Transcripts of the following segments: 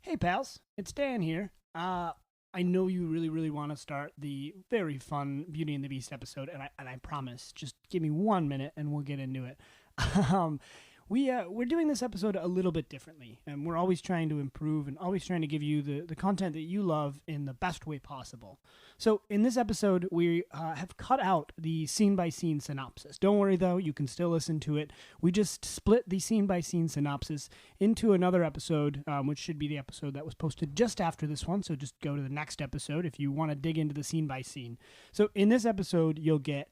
Hey pals, it's Dan here. I know you really want to start the very fun Beauty and the Beast episode, and I promise, just give me 1 minute and we'll get into it. We're doing this episode a little bit differently, and we're always trying to improve and always trying to give you the content that you love in the best way possible. So in this episode, we have cut out the scene-by-scene synopsis. Don't worry, though, you can still listen to it. We just split the scene-by-scene synopsis into another episode, which should be the episode that was posted just after this one, so just go to the next episode if you want to dig into the scene-by-scene. So in this episode, you'll get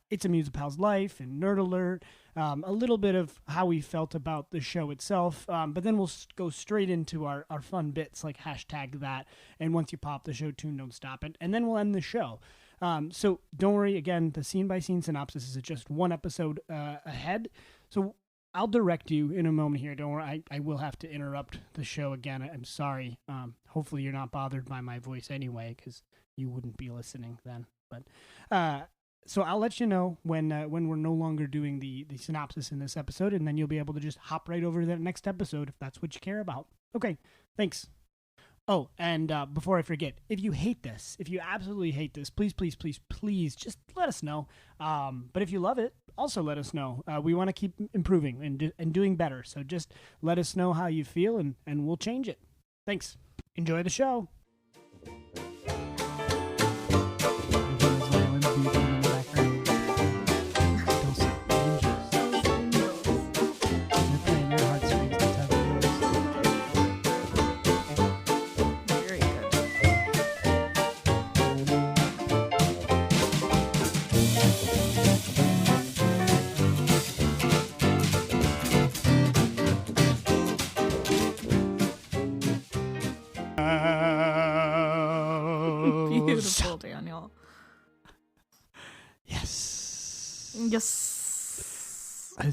It's a MusiPals Life and Nerd Alert, a little bit of how we felt about the show itself, but then we'll go straight into our fun bits like hashtag that, and once you pop the show tune, don't stop it, and then we'll end the show. So don't worry, again, the scene-by-scene synopsis is just one episode ahead, so I'll direct you in a moment here. Don't worry, I will have to interrupt the show again. I'm sorry. Hopefully you're not bothered by my voice anyway, because you wouldn't be listening then, but... So I'll let you know when we're no longer doing the synopsis in this episode, and then you'll be able to just hop right over to the next episode if that's what you care about. Okay, thanks. Oh, and before I forget, if you hate this, if you absolutely hate this, please just let us know. But if you love it, also let us know. We want to keep improving and doing better, so just let us know how you feel, and we'll change it. Thanks. Enjoy the show. Beautiful, Daniel. Yes.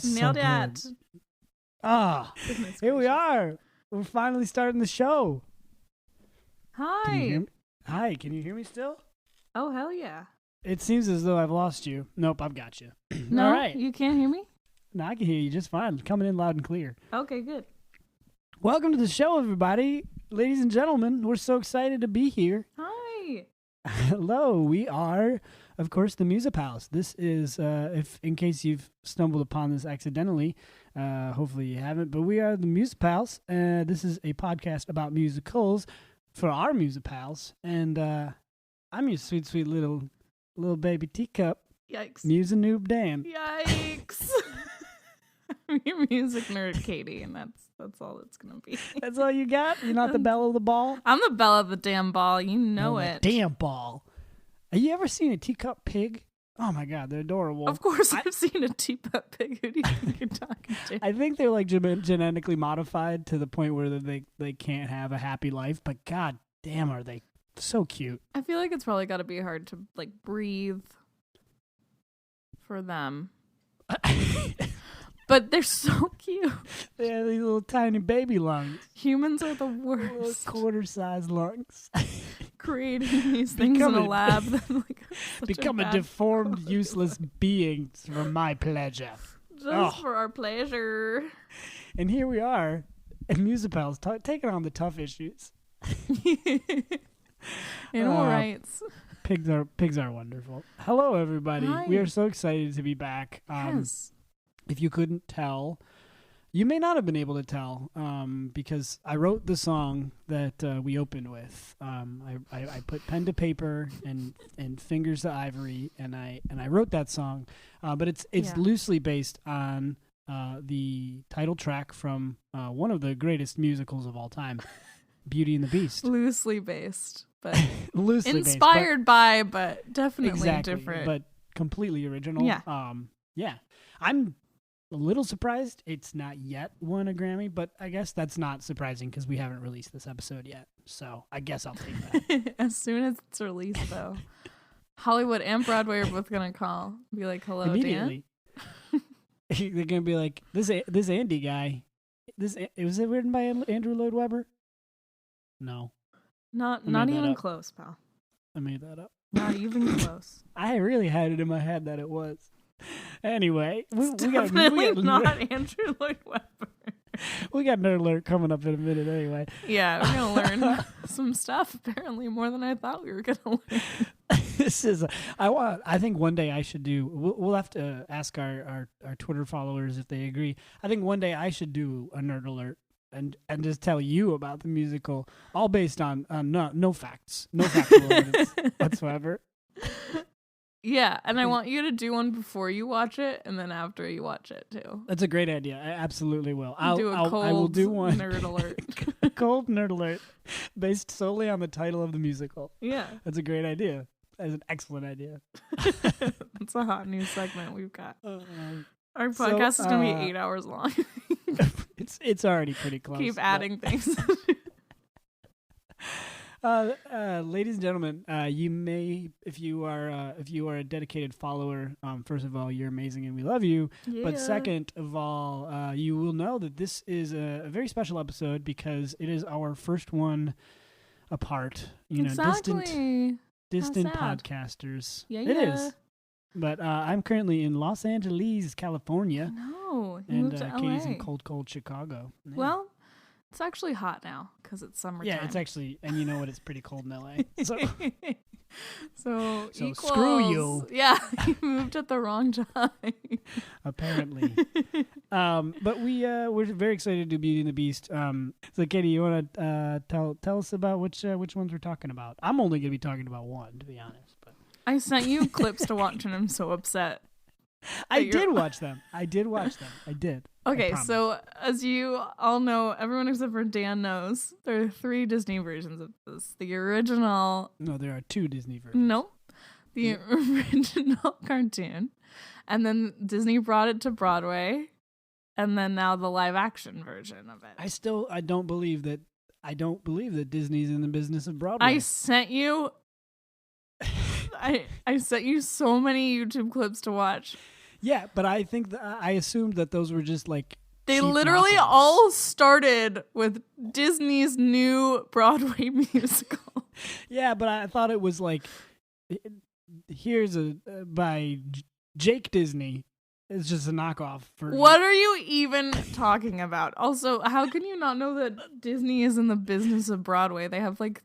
Nailed it. Here we are. We're finally starting the show. Hi. Hi, can you hear me still? Oh, hell yeah. It seems as though I've lost you. Nope, I've got you. No, all right. You can't hear me? No, I can hear you just fine. Coming in loud and clear. Okay, good. Welcome to the show, everybody. Ladies and gentlemen, we're so excited to be here. Hi. Hello, we are, of course, the MusiPals. This is, if in case you've stumbled upon this accidentally, hopefully you haven't, but we are the MusiPals. This is a podcast about musicals for our MusiPals, and I'm your sweet little baby teacup. Yikes. Musa-noob Dan. Yikes. I'm your music nerd, Katie, and that's all it's gonna be. That's all you got? You're not the belle of the ball? I'm the belle of the damn ball. You know it. Damn ball. Have you ever seen a teacup pig? Oh my God, they're adorable. Of course, I've seen a teacup pig. Who do you think you're talking to? I think they're like genetically modified to the point where they can't have a happy life. But God damn, are they so cute? I feel like it's probably got to be hard to like breathe for them. But they're so cute. They have these little tiny baby lungs. Humans are the worst. Little quarter-sized lungs. Creating these things in a lab. Become a deformed, useless being for my pleasure. Just for our pleasure. And here we are, at MusiPals, taking on the tough issues. Animal rights. Pigs are wonderful. Hello, everybody. Hi. We are so excited to be back. Yes. If you couldn't tell, you may not have been able to tell, because I wrote the song that we opened with. I put pen to paper and fingers to ivory, and I wrote that song. But it's loosely based on the title track from one of the greatest musicals of all time, Beauty and the Beast. Loosely based, but loosely inspired by, but definitely different. But completely original. Yeah. Yeah. I'm a little surprised it's not yet won a Grammy, but I guess that's not surprising because we haven't released this episode yet. So I guess I'll take that. As soon as it's released, though, Hollywood and Broadway are both gonna call, be like, "Hello, immediately." Dan? They're gonna be like, "This Andy guy, was it written by Andrew Lloyd Webber?" No, not even close, pal. I made that up. Not even close. I really had it in my head that it was. Anyway, we definitely not Andrew Lloyd Webber. We got Nerd Alert coming up in a minute anyway. Yeah, we're going to learn some stuff, apparently, more than I thought we were going to learn. I think one day I should do, we'll have to ask our Twitter followers if they agree. I think one day I should do a Nerd Alert and just tell you about the musical, all based on no facts, no factual evidence whatsoever. Yeah, and I want you to do one before you watch it and then after you watch it too. That's a great idea. I absolutely will. I will do one. Nerd Alert. Cold Nerd Alert based solely on the title of the musical. Yeah. That's a great idea. That's an excellent idea. That's a hot news segment we've got. Our podcast is going to be 8 hours long. It's already pretty close. Keep adding things. Ladies and gentlemen, you may, if you are a dedicated follower, first of all, you're amazing and we love you. Yeah. But second of all, you will know that this is a very special episode because it is our first one apart. Exactly. Distant podcasters. Yeah, it is. But I'm currently in Los Angeles, California. No, and Katie's in cold Chicago. Yeah. Well, it's actually hot now because it's summertime. Yeah, it's actually, and you know what? It's pretty cold in LA. So screw you. Yeah, you moved at the wrong time. Apparently. But we're very excited to do Beauty and the Beast. So Katie, you want to tell us about which ones we're talking about? I'm only going to be talking about one, to be honest. But I sent you clips to watch, and I'm so upset. I did watch them. I did. Okay, so as you all know, everyone except for Dan knows, there are 3 Disney versions of this. The original... No, there are 2 Disney versions. Nope. The original cartoon. And then Disney brought it to Broadway. And then now the live action version of it. I don't believe that Disney's in the business of Broadway. I sent you... I sent you so many YouTube clips to watch. Yeah, but I think I assumed that those were just like they literally knockoffs. All started with Disney's new Broadway musical. Yeah, but I thought it was like here's by Jake Disney. It's just a knockoff for. What are you even talking about? Also, how can you not know that Disney is in the business of Broadway? They have like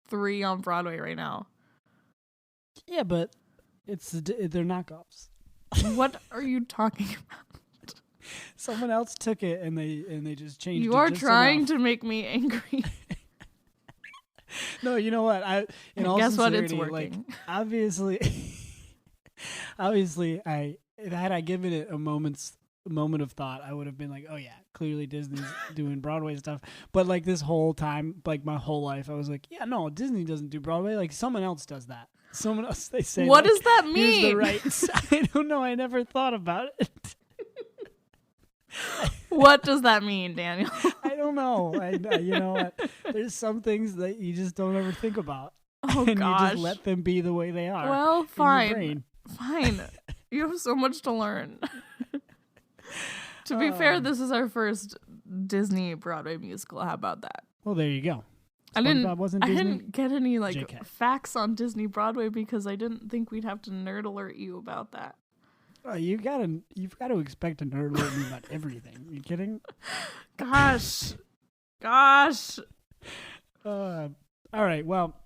3 on Broadway right now. Yeah, but they're knockoffs. What are you talking about? Someone else took it and they just changed it. You are trying to make me angry. No, you know what? Guess what? It's working. Like, obviously, had I given it a moment of thought, I would have been like, oh yeah, clearly Disney's doing Broadway stuff. But like this whole time, like my whole life, I was like, yeah, no, Disney doesn't do Broadway. Like someone else does that. Someone else, they say. What like, does that mean? Here's the rights. I don't know. I never thought about it. What does that mean, Daniel? I don't know. You know what? There's some things that you just don't ever think about. Oh, and gosh. you just let them be the way they are. Well, fine. Fine. You have so much to learn. To be fair, this is our first Disney Broadway musical. How about that? Well, there you go. I didn't get any facts on Disney Broadway because I didn't think we'd have to nerd alert you about that. You've got to expect a nerd alert me about everything. Are you kidding? Gosh. All right. Well,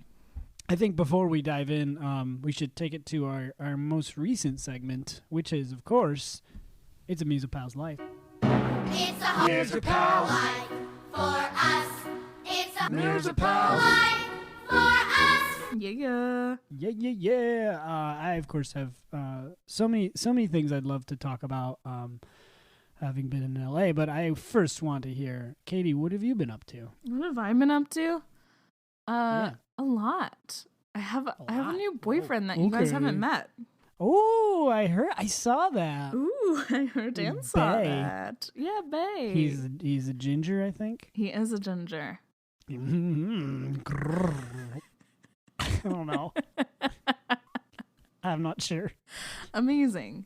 I think before we dive in, we should take it to our most recent segment, which is, of course, It's a MusiPals Life. It's a MusiPals Life for us. It's a MusiPals Life for us. Yeah. I, of course, have so many things I'd love to talk about having been in LA, but I first want to hear, Katie, what have you been up to? What have I been up to? Yeah. A lot. I have a new boyfriend that you guys haven't met. Oh, I saw that. Ooh, I heard Dan saw that. Yeah, bae. He's a ginger, I think. He is a ginger. I don't know. I'm not sure. Amazing.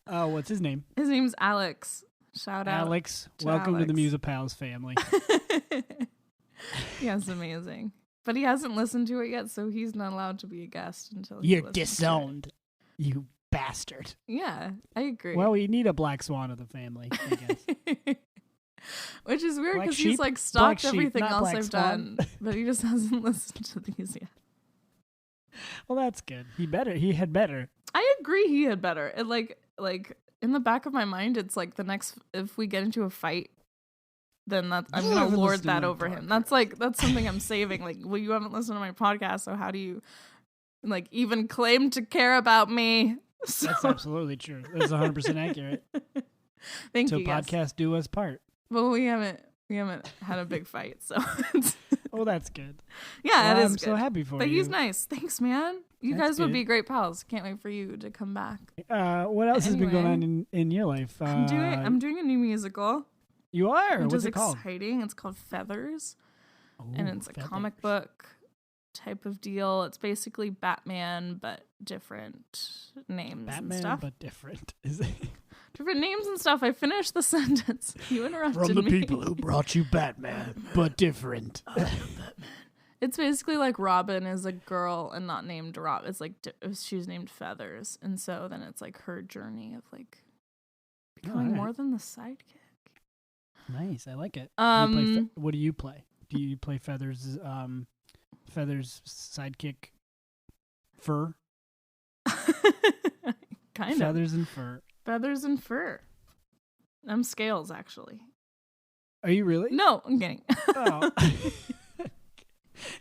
What's his name? His name's Alex. Shout out. Alex. Welcome to the MusiPals family. Yes, amazing. But he hasn't listened to it yet, so he's not allowed to be a guest until You're disowned, you bastard. Yeah, I agree. Well, we need a black swan of the family, I guess. Which is weird Black because he's sheep? like Black stalked sheep, everything not else black I've swan. done, but he just hasn't listened to these yet. Well, that's good. He had better. I agree he had better. It like in the back of my mind, it's like the next if we get into a fight, then I'm You gonna haven't lord listened to that my over him. podcast. That's something I'm saving. Like, well, you haven't listened to my podcast, so how do you like even claim to care about me? So, That's absolutely true. That's 100% accurate. thank So you. Yes. podcast do us part. Well, we haven't had a big fight, so it's, Oh, that's good. yeah, Well, it is I'm good. so happy for But you. he's nice. Thanks, man. You That's guys would good. be great pals. Can't wait for you to come back. What else has been going on Anyway. in your life? I'm doing a new musical, You are? which What's is it called? exciting. It's called Feathers, and Ooh, it's a feathers. comic book type of deal. It's basically Batman, but different names Batman, and stuff. but different. Is it? Different names and stuff. I finished the sentence. You interrupted From the me. people who brought you Batman, but different. It's basically like Robin is a girl and not named Rob. It's like she's named Feathers, and so then it's like her journey of like becoming alright. more than the sidekick. Nice, I like it. Do you play what do you play? Do you play Feathers? Feathers sidekick, fur, Kind of feathers and fur. feathers and fur. I'm Scales, actually. Are you really? No, I'm kidding. Oh.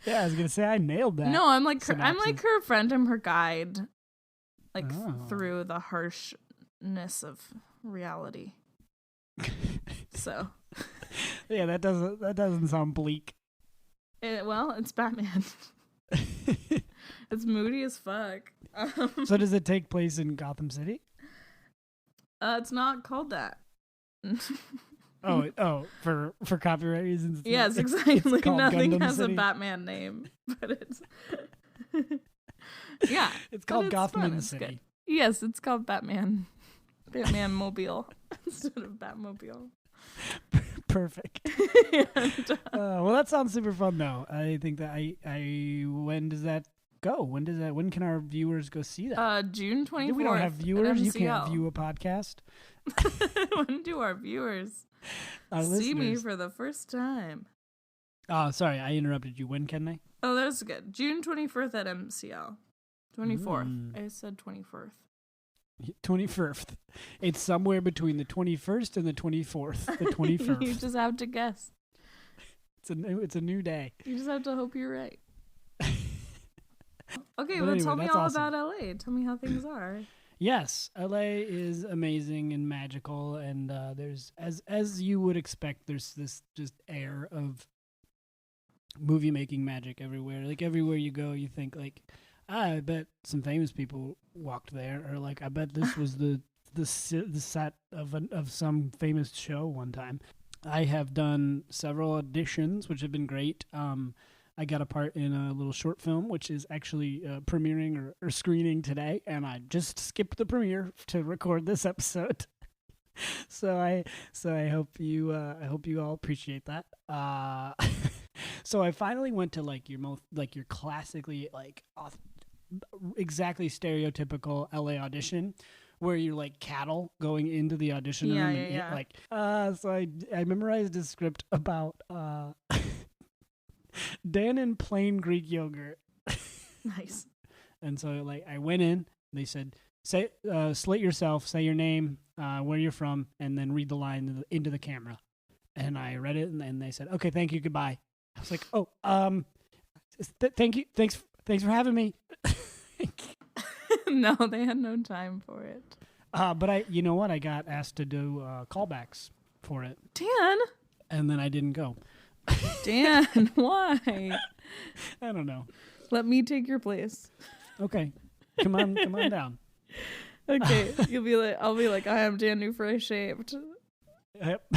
Yeah, I was gonna say I nailed that. No, I'm like synopsis. her friend. I'm her guide, like Oh. through the harshness of reality. So, Yeah, that doesn't sound bleak. well, it's Batman. It's moody as fuck. So does it take place in Gotham City? It's not called that. Oh, for copyright reasons. Yes, it's exactly. called Nothing Gundam has City. a Batman name, but it's yeah. It's but called it's Gotham fun, in the it's City. good. Yes, it's called Batman. Batman Mobile instead of Batmobile. Perfect. And, Well, that sounds super fun though. I think that I when does that go? When can our viewers go see that? June 24th. We don't have viewers. You can't MCL. view a podcast. When do our viewers Our see me listeners. for the first time? Oh, sorry, I interrupted you. When can they? Oh, that's good. June 24th at MCL. 24th. I said 24th. 21st. It's somewhere between the 21st and the 24th. The 21st. You just have to guess. It's a new day. You just have to hope you're right. Okay, But well, anyway, tell me that's all awesome. about LA. Tell me how things are. Yes, LA is amazing and magical, and there's as you would expect, there's this just air of movie making magic everywhere. Like everywhere you go, you think like, I bet some famous people walked there, or like I bet this was the set of some famous show one time. I have done several auditions, which have been great. I got a part in a little short film, which is actually premiering or screening today, and I just skipped the premiere to record this episode. So I hope you all appreciate that. So I finally went to like your classically like exactly stereotypical LA audition, where you're like cattle going into the audition room. And so I memorized a script about Dan and plain Greek yogurt. Nice. And so like I went in, they said, slate yourself, say your name, where you're from, and then read the line into the camera. And I read it, and then they said, okay, thank you, goodbye. I was like, oh, thank you, thanks for having me. No, they had no time for it. But you know what? I got asked to do callbacks for it, Dan, and then I didn't go. Dan, why? I don't know. Let me take your place. Okay, come on down. Okay, I'll be like, I am Dan Newford. I shaved Yep.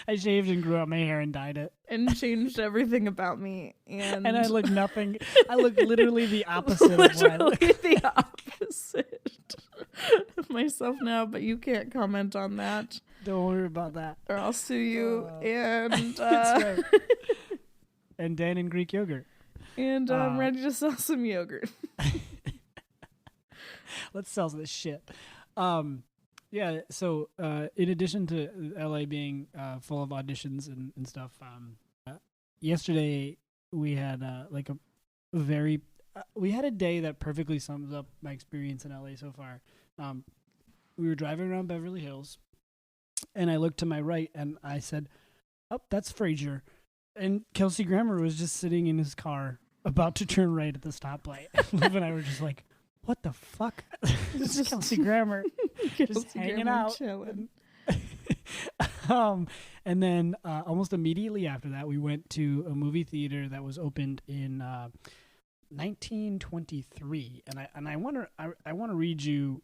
I shaved and grew out my hair and dyed it, and changed everything about me, and and I look nothing. I look literally the opposite of what I look. literally the opposite of myself now. But you can't comment on that, Don't worry about that. or I'll sue you. And That's right. And Dan and Greek yogurt. and I'm ready to sell some yogurt. Let's sell this shit. Yeah, so in addition to LA being full of auditions and stuff, yesterday we had like a very we had a day that perfectly sums up my experience in LA so far. We were driving around Beverly Hills, and I looked to my right, and I said, "Oh, that's Frazier," and Kelsey Grammer was just sitting in his car about to turn right at the stoplight. Liv and I were just like, "What the fuck?" This is Kelsey Grammer just hanging out. Chilling. And then almost immediately after that, we went to a movie theater that was opened in 1923, and I want to read you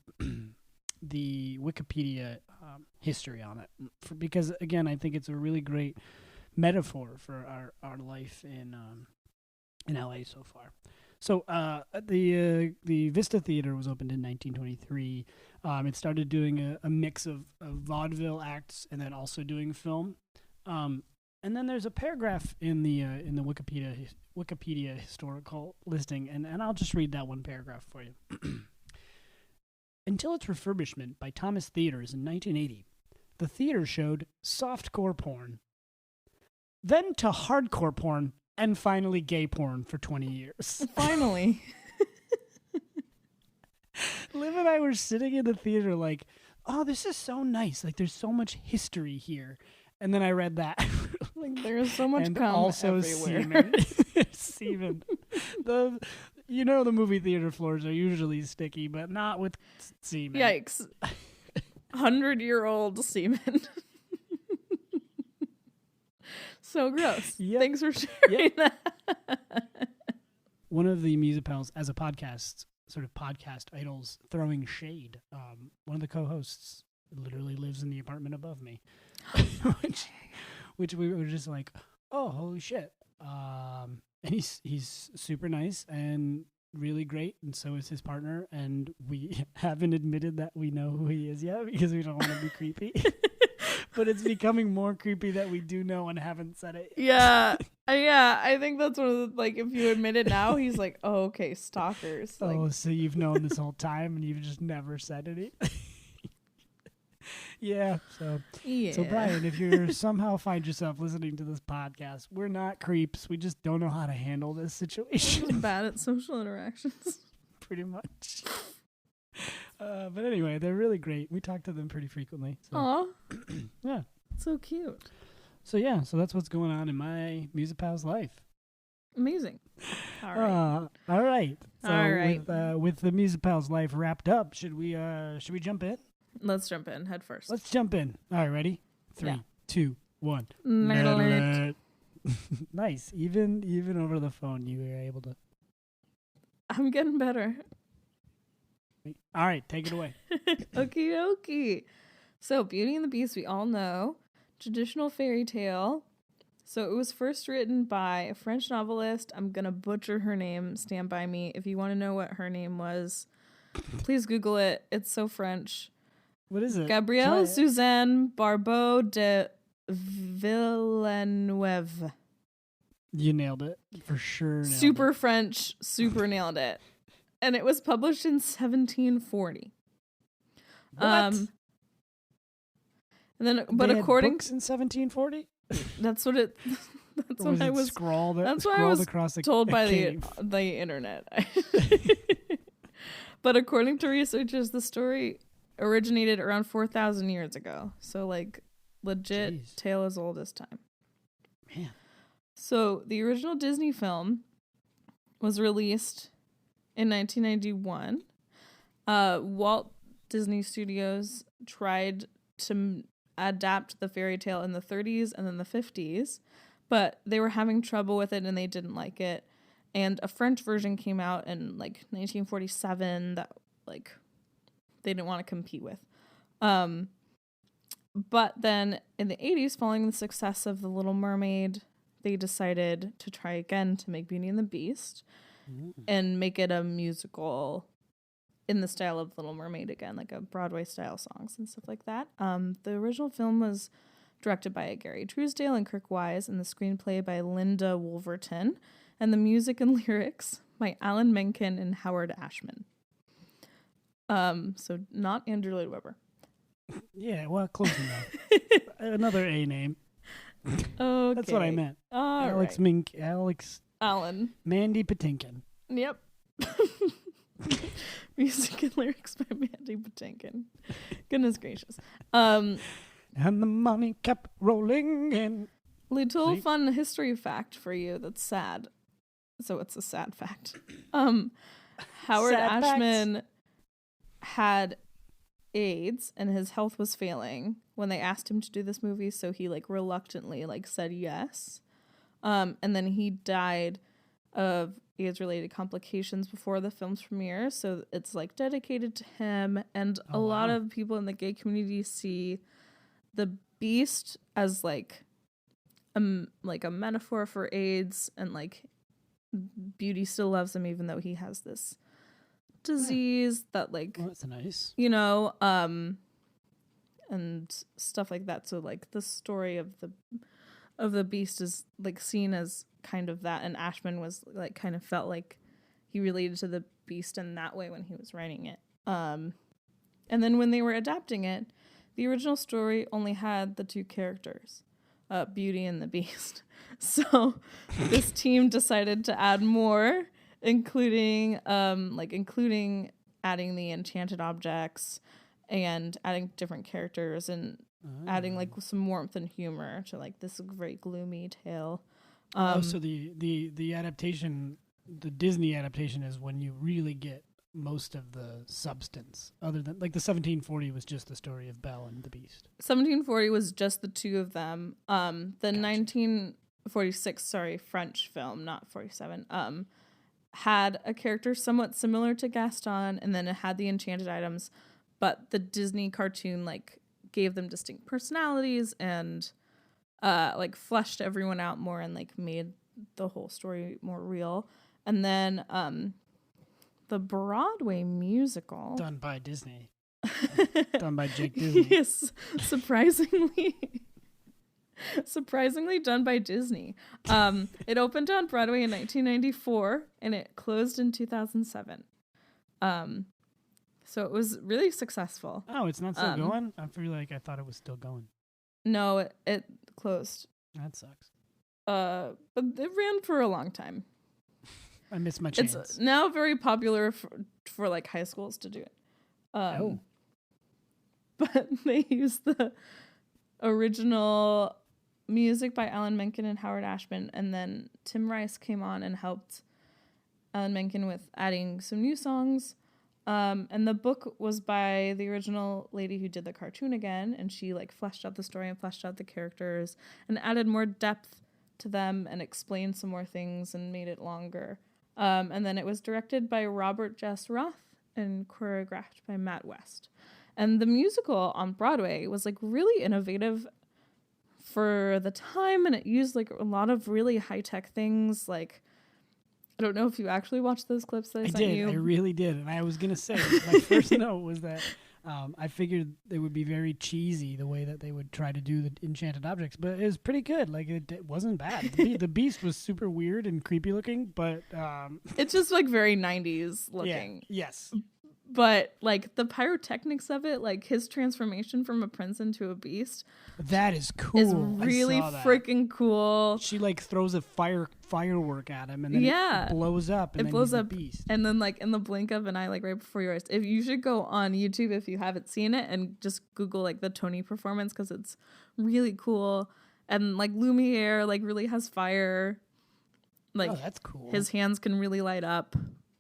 the Wikipedia history on it because again, I think it's a really great metaphor for our life in LA so far. So the Vista Theater was opened in 1923. It started doing a mix of vaudeville acts and then also doing film. And then there's a paragraph in the Wikipedia historical listing, and I'll just read that one paragraph for you. Until its refurbishment by Thomas Theaters in 1980, the theater showed softcore porn, then to hardcore porn, and finally gay porn for 20 years. Finally. Liv and I were sitting in the theater like, oh, this is so nice. Like, there's so much history here. And then I read that. Like, there's so much and cum also everywhere. semen. The movie theater floors are usually sticky, but not with semen. Yikes. 100-year-old semen. So gross. Yep. Thanks for sharing that. One of the MusiPals, as a podcast idols, throwing shade. One of the co-hosts literally lives in the apartment above me, which we were just like, oh, holy shit. And he's super nice and really great, and so is his partner. And we haven't admitted that we know who he is yet because we don't want to be creepy. But it's becoming more creepy that we do know and haven't said it. Yeah. Yeah. I think that's one of the, like, if you admit it now, he's like, oh, okay, stalkers. Like, Oh, so you've known this whole time and you've just never said it? Yeah. So Brian, if you somehow find yourself listening to this podcast, we're not creeps. We just don't know how to handle this I'm situation. just bad at social interactions. Pretty much. But anyway, they're really great. We talk to them pretty frequently. So. Aw. Yeah. So cute. So that's what's going on in my MusiPals life. Amazing. All right. All right. So All right. with the MusiPals life wrapped up, should we jump in? Let's jump in head first. Let's jump in. All right, ready? 3, 2, 1. Nerd. Nice. Even over the phone, you were able to. I'm getting better. All right, take it away. Okie dokie. So, Beauty and the Beast, we all know. Traditional fairy tale. So, it was first written by a French novelist. I'm going to butcher her name. Stand by me. If you want to know what her name was, please Google it. It's so French. What is it? Gabrielle Suzanne Barbeau de Villeneuve. You nailed it. For sure. Super French, super nailed it. And it was published in 1740. What? And then, but They had according books in 1740, that's what it. That's or was what I it was. scrawled. That's what I scrawled was across told by cave? the internet. But according to researchers, the story originated around 4,000 years ago. So, like, legit Jeez. tale as old as time. Man. So the original Disney film was released in 1991. Walt Disney Studios tried to adapt the fairy tale in the 30s and then the 50s, but they were having trouble with it and they didn't like it. And a French version came out in like 1947 that like they didn't want to compete with. But then in the 80s, following the success of The Little Mermaid, they decided to try again to make Beauty and the Beast and make it a musical in the style of Little Mermaid again, like a Broadway style songs and stuff like that. The original film was directed by Gary Truesdale and Kirk Wise, and the screenplay by Linda Wolverton, and the music and lyrics by Alan Menken and Howard Ashman. So not Andrew Lloyd Webber. Yeah, well, close enough. Another A name. Okay. That's what I meant. All Alex right. Mink, Alex Alan. Mandy Patinkin. Yep. Music and lyrics by Mandy Patinkin. Goodness gracious. And the money kept rolling in. Little See? fun history fact for you that's sad. So it's a sad fact. Howard Sad facts. Ashman had AIDS and his health was failing when they asked him to do this movie, so he like reluctantly like said yes. And then he died of AIDS related complications before the film's premiere, so it's like dedicated to him, and a lot of people in the gay community see the Beast as like a metaphor for AIDS, and like Beauty still loves him even though he has this disease that like Well, that's nice. you know, and stuff like that. So like the story of the Beast is like seen as kind of that, and Ashman was like kind of felt like he related to the Beast in that way when he was writing it. And then when they were adapting it, the original story only had the two characters, Beauty and the Beast. So this team decided to add more, including adding the enchanted objects and adding different characters and adding like some warmth and humor to like this very gloomy tale. So the adaptation, the Disney adaptation, is when you really get most of the substance, other than like the 1740 was just the story of Belle and the Beast. 1740 was just the two of them. The 1946, French film, not 47, had a character somewhat similar to Gaston, and then it had the enchanted items, but the Disney cartoon like gave them distinct personalities and like fleshed everyone out more and like made the whole story more real. And then the Broadway musical Done by Disney. Done by Jake Disney. yes, surprisingly done by Disney. It opened on Broadway in 1994 and it closed in 2007. So it was really successful. Oh, it's not still going? I feel like I thought it was still going. No, it closed. That sucks. But it ran for a long time. I missed my chance. It's now very popular for like high schools to do it. But they used the original music by Alan Menken and Howard Ashman, and then Tim Rice came on and helped Alan Menken with adding some new songs. And the book was by the original lady who did the cartoon again, and she like fleshed out the story and fleshed out the characters and added more depth to them and explained some more things and made it longer. And then it was directed by Robert Jess Roth and choreographed by Matt West. And the musical on Broadway was like really innovative for the time, and it used like a lot of really high-tech things. Like, I don't know if you actually watched those clips that I sent did. you. I really did. And I was going to say, my first note was that I figured it would be very cheesy the way that they would try to do the enchanted objects, but it was pretty good. Like, it wasn't bad. The Beast was super weird and creepy looking, but it's just like very 90s looking. Yeah, yes. But like the pyrotechnics of it, like his transformation from a prince into a beast, that is cool. is really freaking cool. She like throws a firework at him, and then it blows up. And it then blows he's up, the Beast. and then like in the blink of an eye, like right before your eyes. If you should go on YouTube if you haven't seen it, and just Google like the Tony performance because it's really cool. And like Lumiere like really has fire. Like, oh, that's cool. His hands can really light up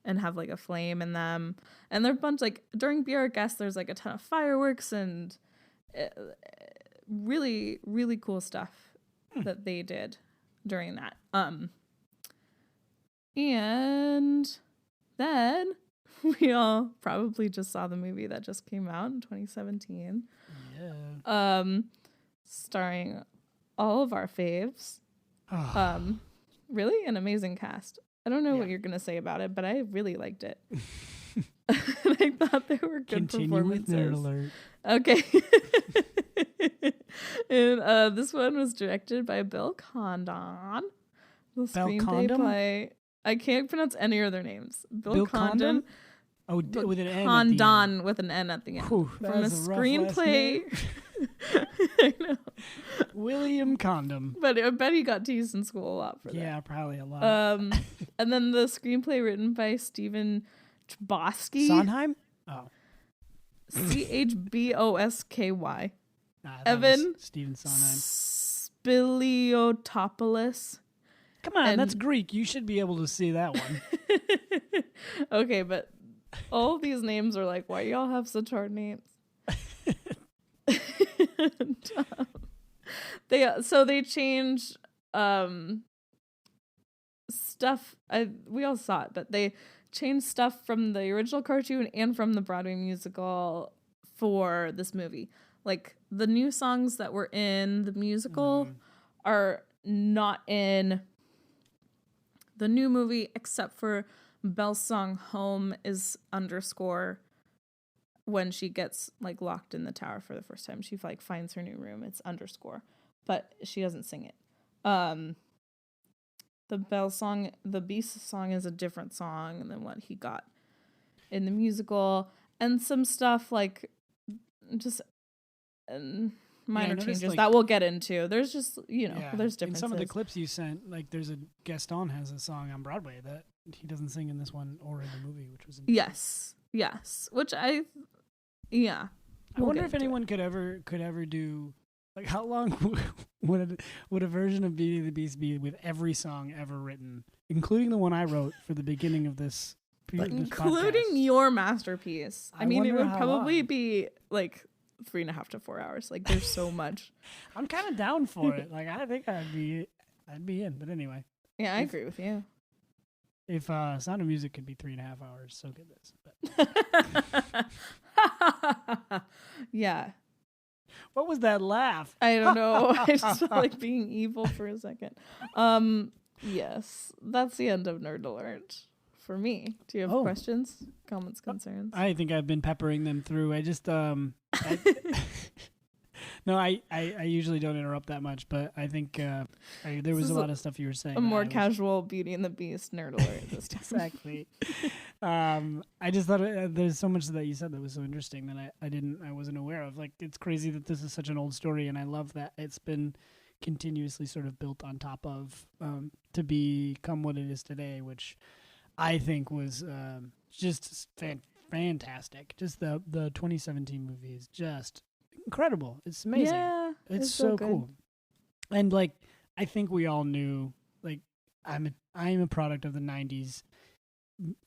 and have like a flame in them. And there's a bunch like during Be Our Guest, there's like a ton of fireworks and really, really cool stuff that they did during that. And then we all probably just saw the movie that just came out in 2017. Yeah. Starring all of our faves. Really an amazing cast. I don't know what you're going to say about it, but I really liked it. I thought they were good performances. With Nerd Alert. Okay. And this one was directed by Bill Condon. The screenplay Condon? play. I can't pronounce any of their names. Bill Condon. Oh, with an N at the end. Condon with an N at the end. Whew, From the that's a rough last screenplay. name. I know. William Condom. But I bet he got teased in school a lot for that. Yeah, probably a lot. And then the screenplay written by Stephen Chbosky. Sondheim? Oh. Chbosky. Nah, that Evan was Stephen Sondheim. Spiliotopoulos. Come on, that's Greek. You should be able to see that one. Okay, but all these names are like, why y'all have such hard names? They changed stuff. We all saw it, but they changed stuff from the original cartoon and from the Broadway musical for this movie. Like the new songs that were in the musical are not in the new movie, except for Belle's song "Home" is underscore when she gets like locked in the tower for the first time. She like finds her new room. It's underscore, but she doesn't sing it. The Belle song, the Beast song, is a different song than what he got in the musical, and some stuff like just minor changes like, that we'll get into. There's just there's differences. In some of the clips you sent, like there's a Gaston has a song on Broadway that he doesn't sing in this one or in the movie, which was yes, which I wonder if anyone could ever do, like, how long would a version of Beauty and the Beast be with every song ever written, including the one I wrote for the beginning of this including podcast? your masterpiece. I mean, it would probably long. be like 3.5 to 4 hours. Like, there's so much. I'm kind of down for it. Like, I think I'd be in. But anyway, yeah, I agree with you. If Sound of Music could be 3.5 hours, so could this. But. Yeah. What was that laugh? I don't know. I just felt like being evil for a second. Yes, that's the end of Nerd Alert for me. Do you have questions, comments, concerns? I think I've been peppering them through. I just no, I usually don't interrupt that much, but I think there was a lot of stuff you were saying. A more casual Beauty and the Beast Nerd Alert this time. Exactly. I just thought there's so much that you said that was so interesting that I wasn't aware of. Like, it's crazy that this is such an old story, and I love that it's been continuously sort of built on top of to become what it is today, which I think was just fantastic. Just the 2017 movie is just incredible. It's amazing. Yeah, it's so cool. And like, I think we all knew, like, I'm a product of the 90s.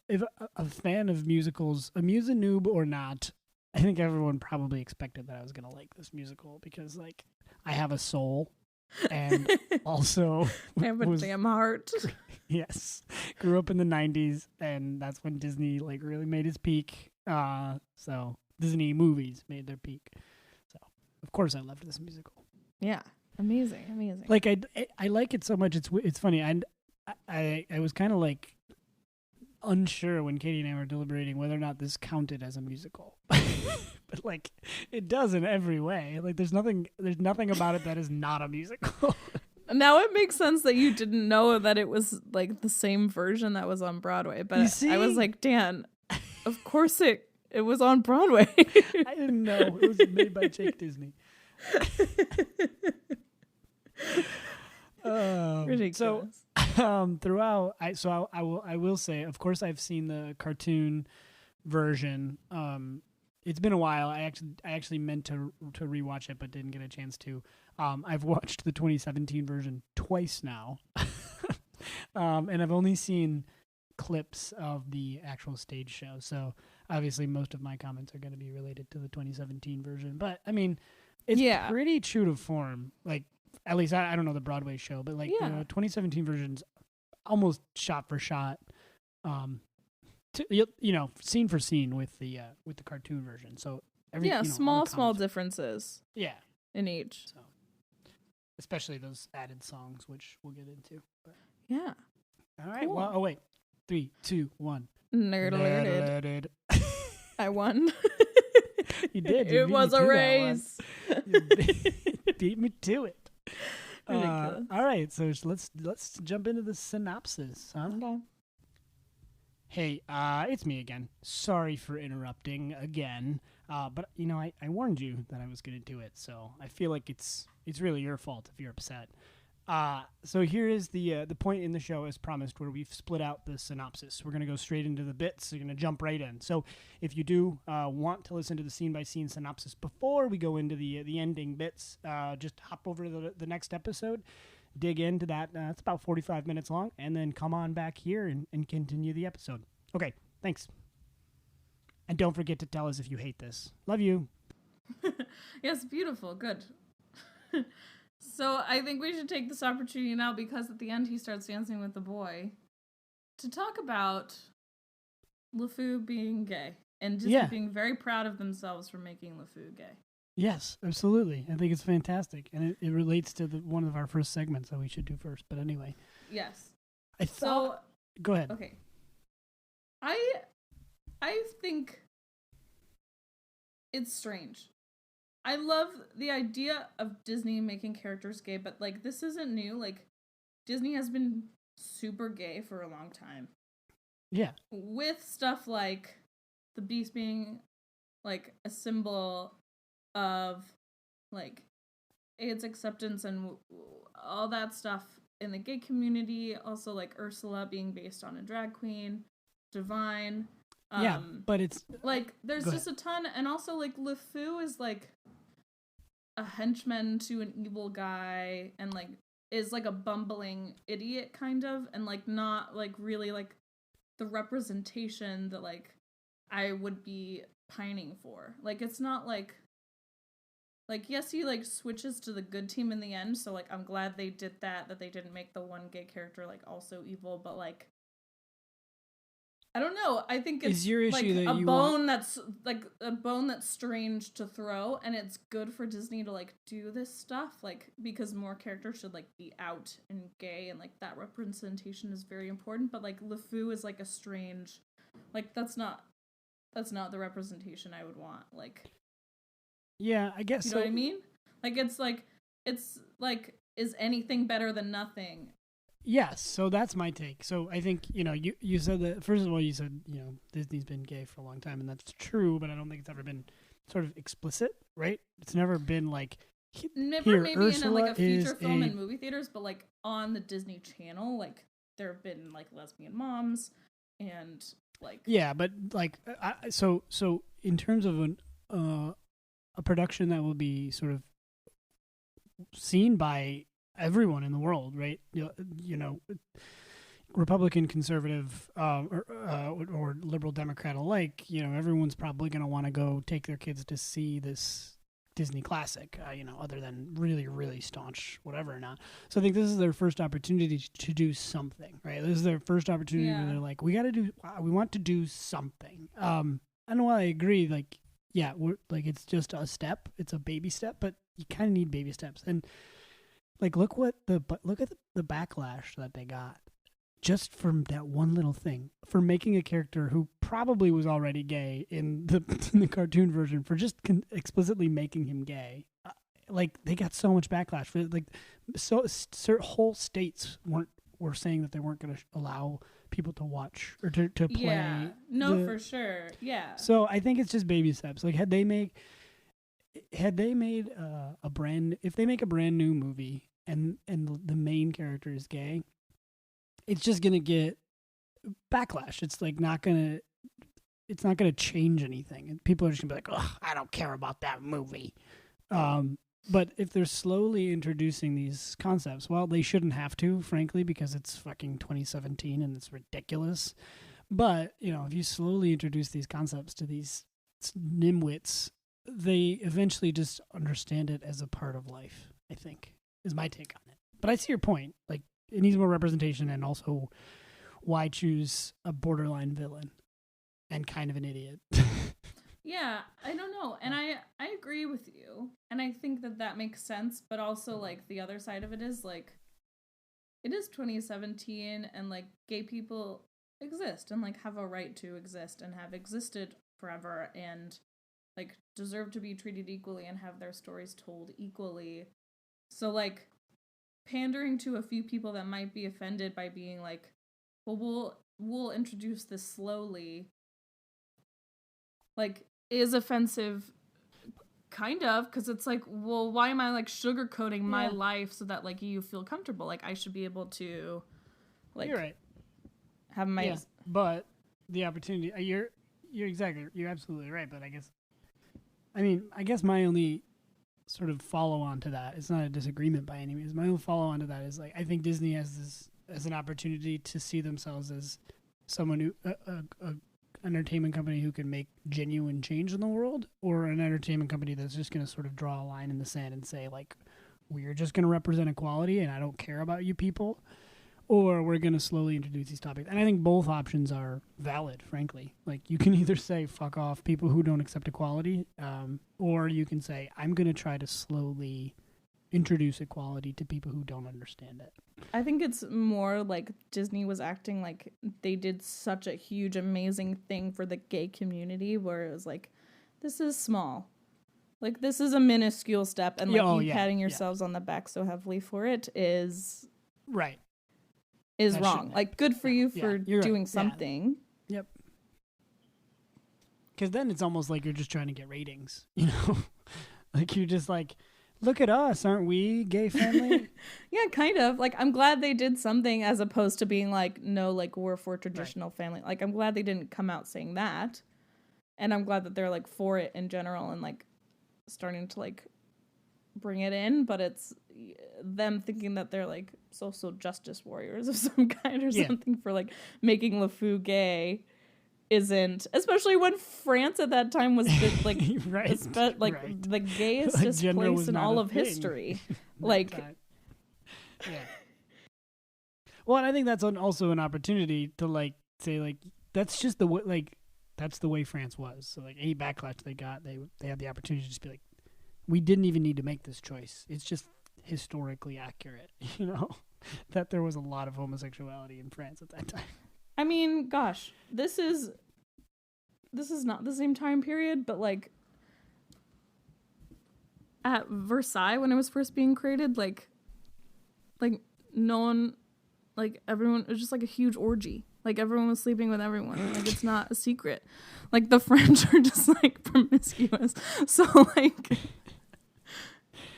If a fan of musicals, a noob or not, I think everyone probably expected that I was going to like this musical because, like, I have a soul and also I have a damn heart. Yes. Grew up in the 90s, and that's when Disney, like, really made its peak. So Disney movies made their peak. So, of course, I loved this musical. Yeah. Amazing. Like, I like it so much. It's funny. And I was kind of, like, unsure when Katie and I were deliberating whether or not this counted as a musical. But, like, it does in every way. Like, there's nothing about it that is not a musical. Now it makes sense that you didn't know that it was like the same version that was on Broadway. But I was like, Dan, of course it was on Broadway. I didn't know it was made by Jake Disney. Ridiculous. So throughout, I will say, of course, I've seen the cartoon version. It's been a while. I actually meant to rewatch it, but didn't get a chance to. I've watched the 2017 version twice now, and I've only seen clips of the actual stage show. So obviously, most of my comments are going to be related to the 2017 version. But I mean, it's pretty true to form. Like, at least I don't know the Broadway show, but like the 2017 version's almost shot for shot. Scene for scene with the cartoon version. So small differences. Yeah, in each. So, especially those added songs, which we'll get into. But. Yeah. All right. Cool. Well, oh wait, 3, 2, 1. Nerd alerted. I won. You did. It was a race. You beat me to it. Ridiculous. All right, so let's jump into the synopsis, huh? Okay. Hey, it's me again. Sorry for interrupting again. But I warned you that I was going to do it, so I feel like it's really your fault if you're upset. So here is the point in the show, as promised, where we've split out the synopsis. We're going to go straight into the bits. We're going to jump right in. So if you do want to listen to the scene by scene synopsis before we go into the ending bits, just hop over to the next episode, dig into that. It's about 45 minutes long, and then come on back here and continue the episode. Okay, thanks. And don't forget to tell us if you hate this. Love you. Yes, beautiful. Good. So I think we should take this opportunity now, because at the end he starts dancing with the boy, to talk about LeFou being gay and just being very proud of themselves for making LeFou gay. Yes, absolutely. I think it's fantastic. And it relates to one of our first segments that we should do first. But anyway. Yes. Go ahead. Okay. I think it's strange. I love the idea of Disney making characters gay, but, like, this isn't new. Like, Disney has been super gay for a long time. Yeah. With stuff like the Beast being, like, a symbol of, like, AIDS acceptance and all that stuff in the gay community. Also, like, Ursula being based on a drag queen, Divine. Yeah, but it's... Like, there's just a ton, and also, like, LeFou is, like, a henchman to an evil guy, and, like, is, like, a bumbling idiot, kind of, and, like, not, like, really, like, the representation that, like, I would be pining for. Like, it's not, like, yes, he, like, switches to the good team in the end, so, like, I'm glad they did that they didn't make the one gay character, like, also evil, but, like, I don't know. I think it's your issue like that a you bone that's like a bone that's strange to throw, and it's good for Disney to, like, do this stuff, like, because more characters should, like, be out and gay, and, like, that representation is very important. But, like, LeFou is, like, a strange, like, that's not the representation I would want. Like, yeah, I guess you know what I mean? Like, it's like is anything better than nothing? Yes, so that's my take. So I think, you said that, first of all, you said, Disney's been gay for a long time, and that's true, but I don't think it's ever been sort of explicit, right? It's never been like, never maybe Ursula in like a feature film in movie theaters, but, like, on the Disney Channel, like, there have been, like, lesbian moms and, like... Yeah, but, like, so in terms of a production that will be sort of seen by everyone in the world, right? Republican, conservative, or liberal Democrat alike, everyone's probably going to want to go take their kids to see this Disney classic, other than really, really staunch whatever or not. So I think this is their first opportunity to do something, right? This is their first opportunity where they're like, we want to do something. And while I agree, like, yeah, we're like, it's just a step, it's a baby step, but you kind of need baby steps. And, like, look at the backlash that they got just from that one little thing, for making a character who probably was already gay in the cartoon version, for just explicitly making him gay. Like, they got so much backlash for it. Like, whole states were saying that they weren't going to allow people to watch or to play. Yeah, no, for sure. Yeah. So I think it's just baby steps. Like, if they make a brand new movie and the main character is gay, it's just gonna get backlash. It's not gonna change anything, and people are just gonna be like, "Oh, I don't care about that movie." But if they're slowly introducing these concepts, well, they shouldn't have to, frankly, because it's fucking 2017 and it's ridiculous. But if you slowly introduce these concepts to these nimwits, they eventually just understand it as a part of life, I think, is my take on it. But I see your point. Like, it needs more representation, and also, why choose a borderline villain and kind of an idiot? Yeah, I don't know. And I agree with you. And I think that makes sense. But also, like, the other side of it is, like, it is 2017, and, like, gay people exist and, like, have a right to exist and have existed forever, and, like, deserve to be treated equally and have their stories told equally. So, like, pandering to a few people that might be offended by being like, well, we'll we'll introduce this slowly, like, is offensive, kind of, because it's like, well, why am I, like, sugarcoating my life so that, like, you feel comfortable? Like, I should be able to, like, you're right. have my... Yeah, but the opportunity, you're absolutely right, but I guess my only sort of follow on to that, it's not a disagreement by any means, my only follow on to that is, like, I think Disney has this as an opportunity to see themselves as someone who, an entertainment company who can make genuine change in the world, or an entertainment company that's just going to sort of draw a line in the sand and say, like, we're just going to represent equality and I don't care about you people, or we're going to slowly introduce these topics. And I think both options are valid, frankly. Like, you can either say, fuck off people who don't accept equality, or you can say, I'm going to try to slowly introduce equality to people who don't understand it. I think it's more like Disney was acting like they did such a huge, amazing thing for the gay community, where it was like, this is small. Like, this is a minuscule step, and like patting yourselves on the back so heavily for it is... Right. Is that wrong. Like, good for you for doing something. Yeah. Yep. Because then it's almost like you're just trying to get ratings, you know? Like, you're just like, look at us, aren't we gay friendly? Yeah, kind of. Like, I'm glad they did something as opposed to being like, no, like, we're for traditional family. Like, I'm glad they didn't come out saying that. And I'm glad that they're, like, for it in general and, like, starting to, like, bring it in. But it's them thinking that they're, like, social justice warriors of some kind or something for, like, making LeFou gay isn't, especially when France at that time was the, like the gayest like place in all of history. Like, yeah. Well, and I think that's also an opportunity to, like, say, like, that's just the way, like, that's the way France was. So, like, any backlash they got, they had the opportunity to just be like, we didn't even need to make this choice. It's just historically accurate, you know, that there was a lot of homosexuality in France at that time. I mean, gosh, this is not the same time period, but, like, at Versailles when it was first being created, like no one, like, everyone, it was just like a huge orgy. Like, everyone was sleeping with everyone. Like, it's not a secret. Like, the French are just, like, promiscuous. So, like,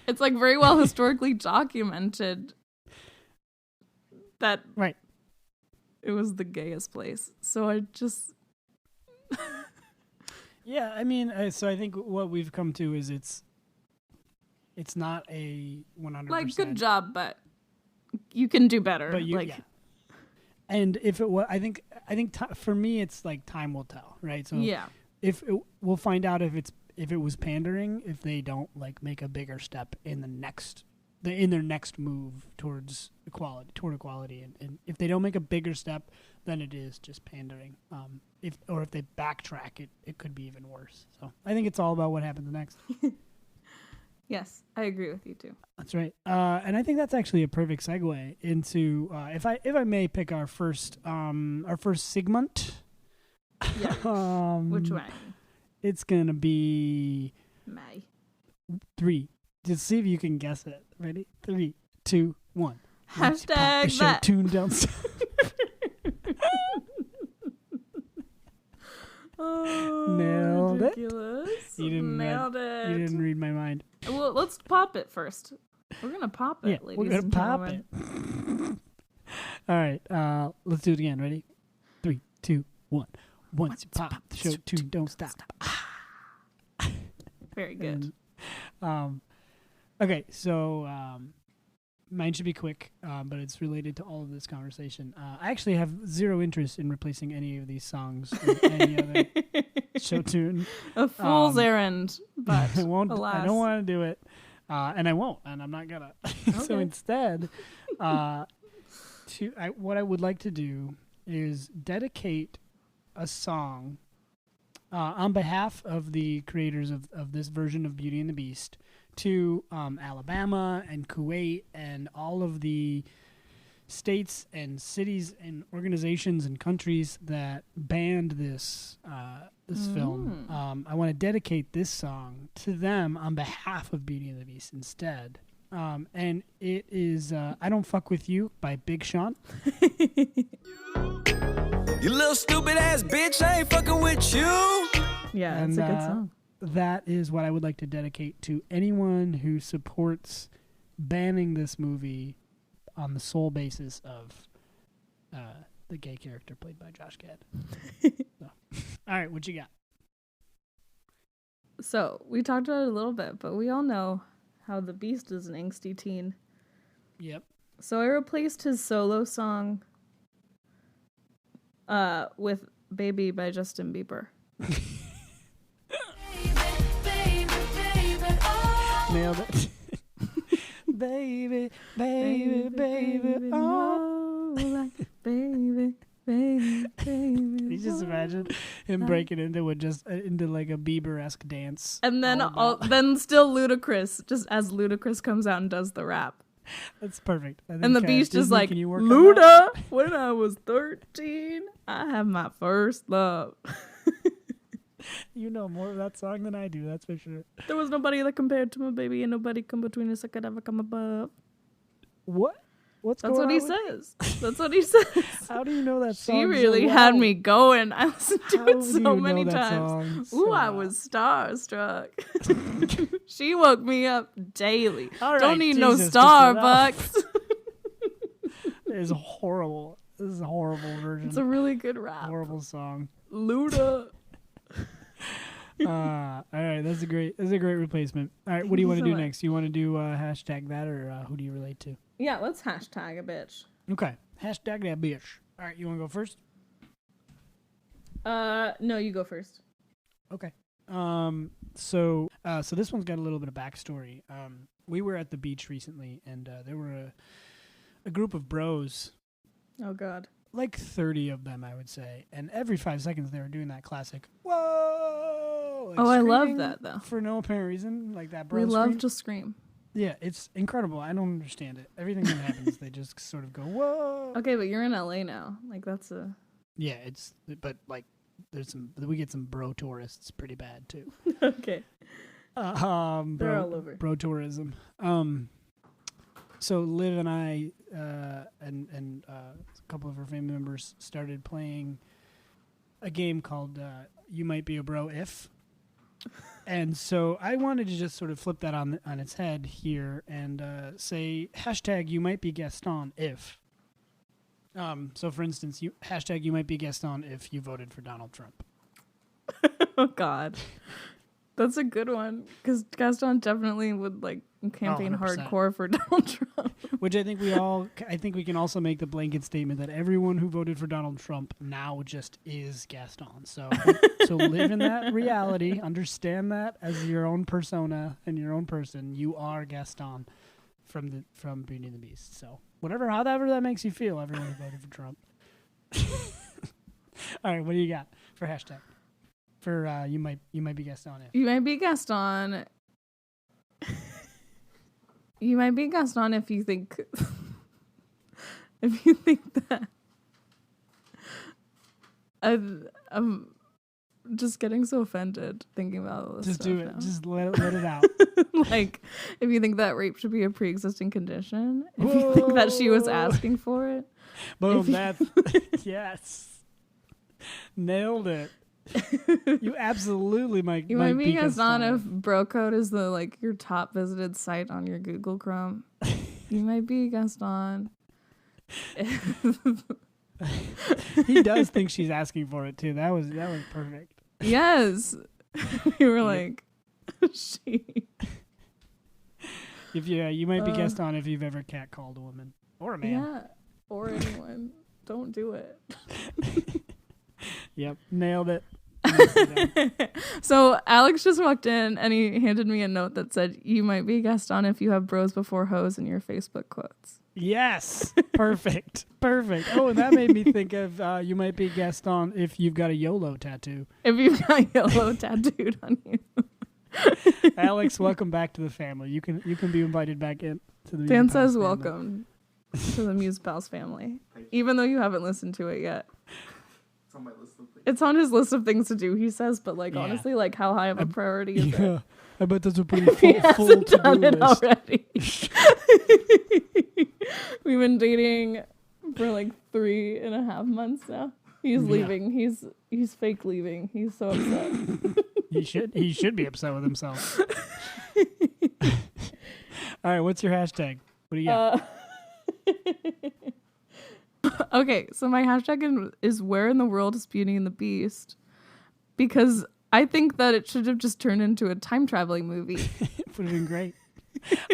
it's, like, very well historically documented that it was the gayest place. So I just... Yeah, I mean, so I think what we've come to is it's not a 100%. Like, good job, but you can do better. But and if it was, I think for me, it's like time will tell, right? So we'll find out if it was pandering, if they don't, like, make a bigger step in their next move toward equality, and if they don't make a bigger step, then it is just pandering. If they backtrack, it could be even worse. So I think it's all about what happens next. Yes, I agree with you too. That's right. And I think that's actually a perfect segue into if I may pick our first segment. Yeah. Which way? It's gonna be May. 3. Just see if you can guess it. Ready? 3, 2, 1. Hashtag show that. Tuned down. Oh, nailed ridiculous. it. You didn't read my mind. Well, let's pop it first. We're gonna pop it, ladies we're gonna and pop gentlemen. It. All right. Let's do it again. Ready? 3, 2, 1. Once you pop the show, tune, don't stop. Very good. And, okay, so mine should be quick, but it's related to all of this conversation. I actually have zero interest in replacing any of these songs with any other show tune. A fool's errand, but I won't. alas. I don't want to do it, and I won't, and I'm not gonna. Okay. So instead, what I would like to do is dedicate a song on behalf of the creators of this version of Beauty and the Beast to Alabama and Kuwait and all of the states and cities and organizations and countries that banned this film. I want to dedicate this song to them on behalf of Beauty and the Beast instead. And it is I Don't Fuck With You by Big Sean. You little stupid ass bitch, I ain't fucking with you. Yeah, And, it's a good song. That is what I would like to dedicate to anyone who supports banning this movie on the sole basis of the gay character played by Josh Gad. So. All right, what you got? So, we talked about it a little bit, but we all know how the Beast is an angsty teen. Yep. So I replaced his solo song with Baby by Justin Bieber. Nailed it. Baby, baby, baby, oh. Like, baby, baby, baby. Can you just imagine him breaking into into like a Bieber-esque dance? And then all still Ludacris, just as Ludacris comes out and does the rap. That's perfect. I think, And the Beast is Disney, like, can you work on that? Luda, when I was 13, I had my first love. You know more of that song than I do, that's for sure. There was nobody that compared to my baby, and nobody come between us that could ever come above. What? That's That's what he says. That's what he says. How do you know that song? She really had me going. I listened to it so many times. Ooh, I was starstruck. She woke me up daily. All Don't right, need Jesus, no just enough. Starbucks. It is horrible. This is a horrible version. It's a really good rap. horrible song. Luda. All right, that's a great replacement. All right, what do you want to do next? You want to do hashtag that, or who do you relate to? Yeah, let's hashtag a bitch. Okay, hashtag that bitch. All right, you want to go first? No, you go first. Okay. So this one's got a little bit of backstory. We were at the beach recently, and there were a group of bros, Oh God. like 30 of them, I would say, and every 5 seconds they were doing that classic whoa. Like Oh, I love screaming that though. for no apparent reason, like that. Bro We love scream. to scream. Yeah, it's incredible. I don't understand it. Everything that happens, they just sort of go whoa. Okay, but you're in LA now. Like that's a. Yeah, but like we get some bro tourists pretty bad too. Okay. They're all over. Bro tourism. So Liv and I and a couple of our family members started playing a game called You Might Be a Bro If. And so I wanted to just sort of flip that on its head here and say hashtag You Might Be Gaston if. So for instance, hashtag You Might Be Gaston if you voted for Donald Trump. Oh God. That's a good one because Gaston definitely would like campaign 100%. hardcore for Donald Trump. Which I think we can also make the blanket statement that everyone who voted for Donald Trump now just is Gaston. So live in that reality, understand that as your own persona and your own person. You are Gaston from Beauty and the Beast. So however that makes you feel, everyone who voted for Trump. All right, what do you got for hashtag? For you might be Gaston if. You might be Gaston. You might be Gaston if you think that I'm just getting so offended thinking about all this Just stuff do it. now. Just let it out. Like, if you think that rape should be a pre-existing condition, if you think that she was asking for it. Boom, that's yes. Nailed it. You absolutely might. You might be Gaston Gaston if Brocode is your top visited site on your Google Chrome. You might be Gaston. He does think she's asking for it too. That was perfect. Yes. You were like, she. You might be Gaston if you've ever catcalled a woman or a man. Yeah. Or anyone. Don't do it. Yep, nailed it. So Alex just walked in and he handed me a note that said, "You might be Gaston if you have bros before hoes in your Facebook quotes." Yes, perfect. Oh, and that made me think of you might be Gaston if you've got a YOLO tattoo. If you've got yellow tattooed on you. Alex, welcome back to the family. You can be invited back in to the Dan MusiPals says family. welcome to the MusiPals family, even though you haven't listened to it yet. It's on my list of things. It's on his list of things to do, he says, but Yeah. honestly, how high of a priority is it? Yeah, I bet that's a pretty He full hasn't to-do done it list. already. We've been dating for 3.5 months now. He's Yeah. leaving. He's fake leaving. He's so upset. He should be upset with himself. All right, what's your hashtag? What do you got? Okay, so my hashtag is where in the world is Beauty and the Beast? Because I think that it should have just turned into a time traveling movie. It would have been great.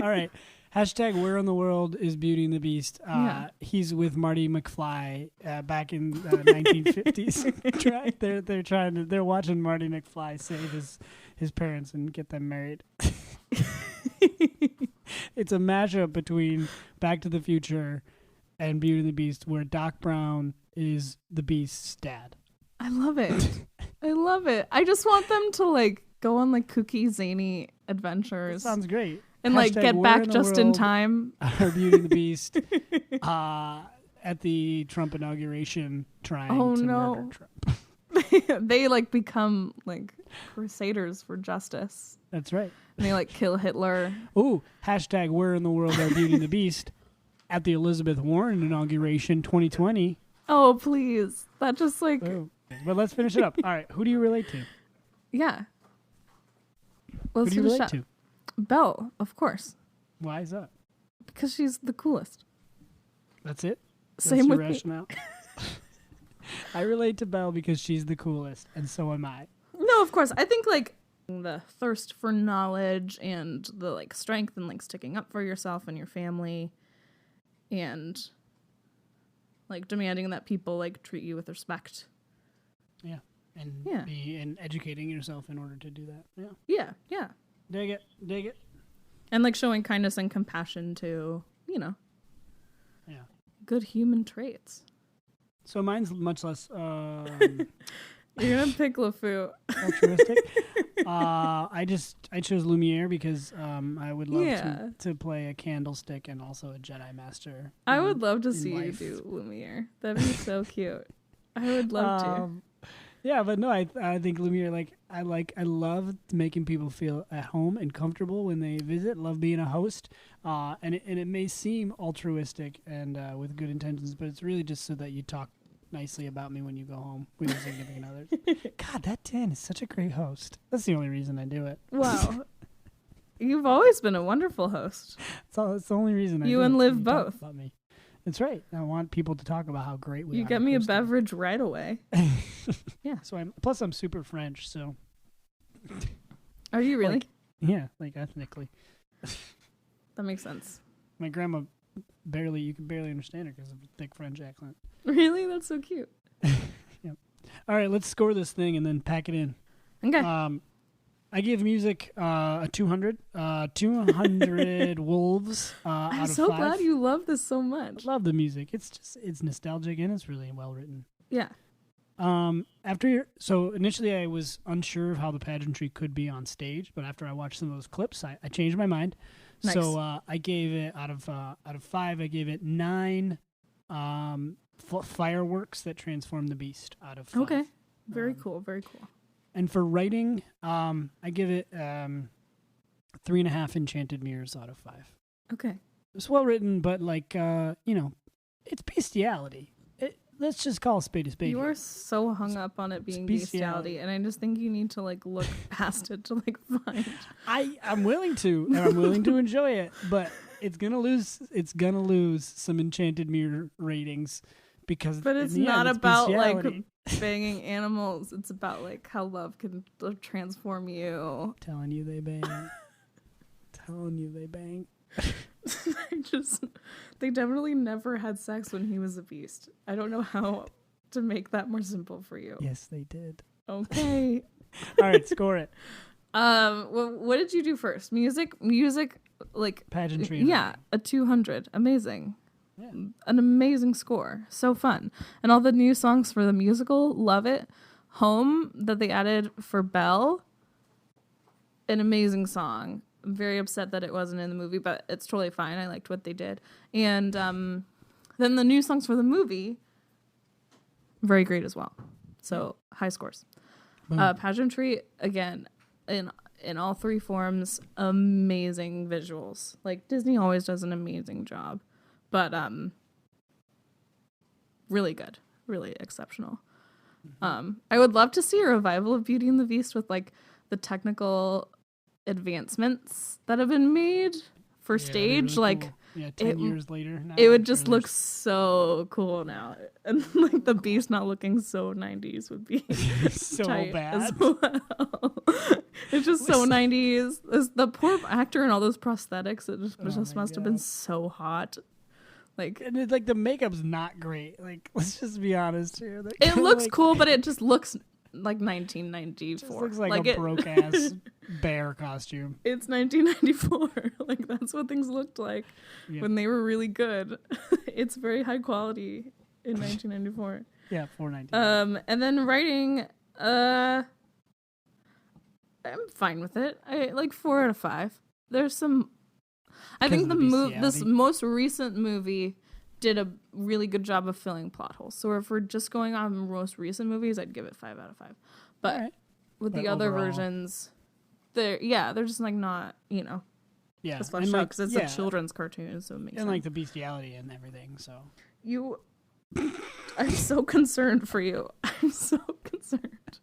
All right. Hashtag where in the world is Beauty and the Beast? Yeah. He's with Marty McFly back in the 1950s. They're watching Marty McFly save his parents and get them married. It's a mashup between Back to the Future and Beauty and the Beast, where Doc Brown is the Beast's dad. I love it. I love it. I just want them to like go on like kooky, zany adventures. Sounds great. And like Hashtag get where back in the just in world time. Are Beauty and the Beast at the Trump inauguration trying Oh, to no. murder Trump. They like become like crusaders for justice. That's right. And they like kill Hitler. Ooh, hashtag where in the world are Beauty and the Beast at the Elizabeth Warren inauguration 2020. Oh, please. That just like, Ooh. But let's finish it up. All right, who do you relate to? yeah. Who Let's do you finish relate up. to? Belle, of course. Why is that? Because she's the coolest. That's it? That's Same your with me. rationale? I relate to Belle because she's the coolest, and so am I. No, of course. I think like the thirst for knowledge and the like strength and like sticking up for yourself and your family and like demanding that people like treat you with respect. Yeah. And Yeah. and educating yourself in order to do that. Yeah. Yeah, yeah. Dig it. Dig it. And like showing kindness and compassion to, you know, Yeah. good human traits. So mine's much less You're gonna pick LeFou. altruistic. I chose Lumiere because I would love Yeah. to play a candlestick and also a Jedi Master. I would love to in see life. you do Lumiere. That'd be so cute. I would love to. Yeah, but no, I think Lumiere, I love making people feel at home and comfortable when they visit. Love being a host, and it may seem altruistic and with good intentions, but it's really just so that you talk nicely about me when you go home with your significant others. God, that Dan is such a great host. That's the only reason I do it. Wow. You've always been a wonderful host. It's the only reason I You do and it, Liv you talk both. about me. That's right. I want people to talk about how great we are. You get me a hosting. beverage right away. Yeah. So I'm super French, so Are you really? yeah, ethnically. That makes sense. My grandma you can barely understand her because of a thick French accent. Really? That's so cute. All right, let's score this thing and then pack it in. Okay. I give music a 200. 200 wolves out I'm of so 5. glad you love this so I much. love the music. It's nostalgic and it's really well written. Yeah. So initially I was unsure of how the pageantry could be on stage, but after I watched some of those clips, I changed my mind. Nice. So I gave it out of 5. I gave it 9 fireworks that transform the beast out of 5. Okay. Very cool. Very cool. And for writing, I give it 3.5 enchanted mirrors out of 5. Okay. It's well written, but it's bestiality. Let's just call a spade a spade. You here. are so hung up on it being bestiality, and I just think you need to like look past it to like find. I'm willing to, and I'm willing to enjoy it, but it's gonna lose some enchanted mirror ratings because. But it's in the not end, about bestiality. like banging animals. It's about like how love can transform you. Telling you they bang. Telling you they bang. They definitely never had sex when he was a beast. I don't know how to make that more simple for you. Yes, they did. Okay. All right, score it. Well, what did you do first? Music, like Pageantry. and yeah, a 200. Amazing. Yeah. An amazing score. So fun. And all the new songs for the musical, love it. Home that they added for Belle, an amazing song. I'm very upset that it wasn't in the movie, but it's totally fine. I liked what they did. And then the new songs for the movie, very great as well. So high scores. Pageantry, again, in all 3 forms, amazing visuals. Like Disney always does an amazing job, but really good, really exceptional. I would love to see a revival of Beauty and the Beast with like the technical advancements that have been made for stage. Really Like cool. 10 years later. Now, it would just or look so cool now, and like the Beast not looking so 90s would be so tight bad. as well. It's just so 90s. The poor actor and all those prosthetics. It just my must have been God. so hot. Like And it's like the makeup's not great. Like, let's just be honest here. Like, it looks like, cool, but it just looks like 1994. Just looks like a broke ass bear costume. It's 1994. Like that's what things looked like when they were really good. It's very high quality in 1994. Yeah, 419. And then writing, I'm fine with it. I like 4 out of 5. There's some. I think of the the this bestiality? most recent movie did a really good job of filling plot holes. So if we're just going on most recent movies, I'd give it 5 out of 5. But Alright. with But the other overall- versions, they're just like not Yeah, as fleshed and out like, because it's a children's cartoon, so it makes and sense. like the bestiality and everything. So You, I'm so concerned for you. I'm so concerned.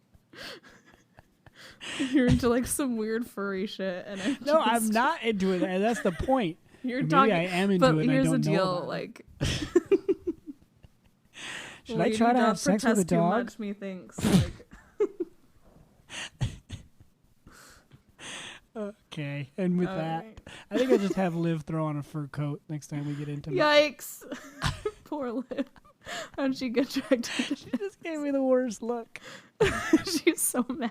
You're into like some weird furry shit, and I'm not into it. And that's the point. You're Maybe talking. I am into but it. And I here's don't the know deal: about it. like, Should I try to have sex with a Too dog? much, methinks. Like, Okay, and with that, alright. I think I'll just have Liv throw on a fur coat next time we get into it. Yikes! Poor Liv. How'd she get dragged? She just gave me the worst look. She's so mad.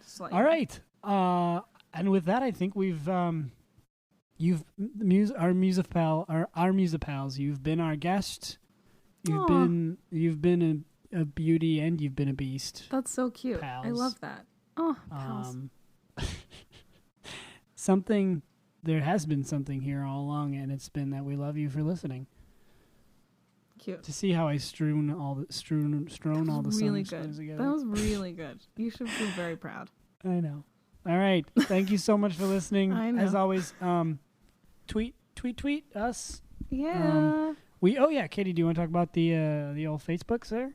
Just like, All right, and with that, I think we've our MusiPals. You've been our guest. You've been a beauty and you've been a beast. That's so cute. I Pals. love that. Oh, pals. There has been something here all along, and it's been that we love you for listening. Cute. To see how I strewn all the Really songs good. together. That was really good. You should feel very proud. I know. All right. Thank you so much for listening. I know. As always, tweet us. Yeah. Katie, do you want to talk about the old Facebooks there?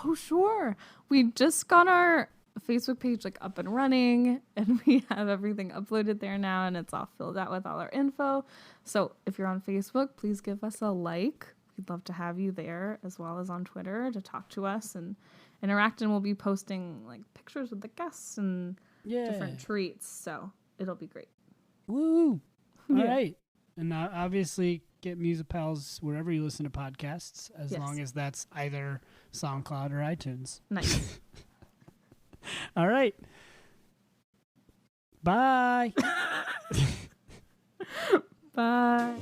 Oh, sure. We just got our Facebook page like up and running, and we have everything uploaded there now, and it's all filled out with all our info. So if you're on Facebook, please give us a like. We'd love to have you there, as well as on Twitter to talk to us and interact. And we'll be posting like pictures with the guests and different treats. So it'll be great. Woo! All Yeah. right. And obviously get MusiPals wherever you listen to podcasts, as Yes. long as that's either SoundCloud or iTunes. Nice. All right. Bye. Bye.